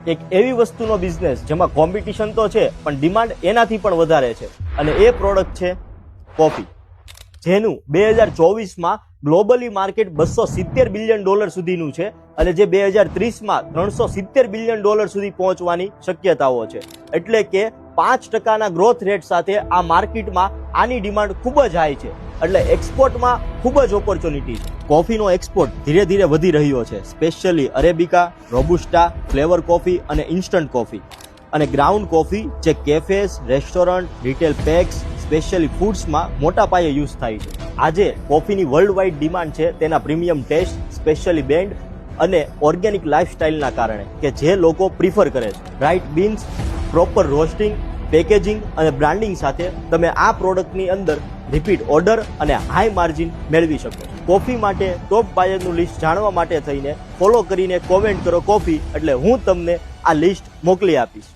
એક એવી વસ્તુનો બિઝનેસ જેમાં કોમ્પિટિશન તો છે પણ ડિમાન્ડ એનાથી પણ વધારે છે અને એ પ્રોડક્ટ છે કોફી, જેનું 2024માં ગ્લોબલી માર્કેટ $270 બિલિયન સુધીનું છે અને જે 2030માં $370 બિલિયન સુધી પહોંચવાની શક્યતાઓ છે. એટલે કે 5%ના ગ્રોથ રેટ સાથે આ માર્કેટમાં આની ડિમાન્ડ ખૂબ જ હાઈ છે. એટલે એક્સપોર્ટમાં ખૂબ જ ઓપોર્ચ્યુનિટી છે. કોફીનો એક્સપોર્ટ ધીરે ધીરે વધી રહ્યો છે, specially arabica, robusta, flavour coffee અને ઇન્સ્ટન્ટ કોફી અને ગ્રાઉન્ડ કોફી જે cafes, restaurant, retail packs, specially ફૂડ્સમાં મોટા પાયે યુઝ થાય છે. આજે કોફીની વર્લ્ડ વાઇડ ડિમાન્ડ છે તેના પ્રીમિયમ ટેસ્ટ, સ્પેશિયલી બેન્ડ અને ઓર્ગેનિક લાઇફસ્ટાઇલના કારણે કે જે લોકો પ્રિફર કરે છે. Right beans, proper roasting, packaging અને બ્રાન્ડિંગ સાથે તમે આ પ્રોડક્ટની અંદર રિપીટ ઓર્ડર અને હાઈ માર્જિન મેળવી શકો છો. કોફી માટે ટોપ બાયરનું લિસ્ટ જાણવા માટે થઈને ફોલો કરીને કોમેન્ટ કરો કોફી, એટલે હું તમને આ લિસ્ટ મોકલી આપીશ.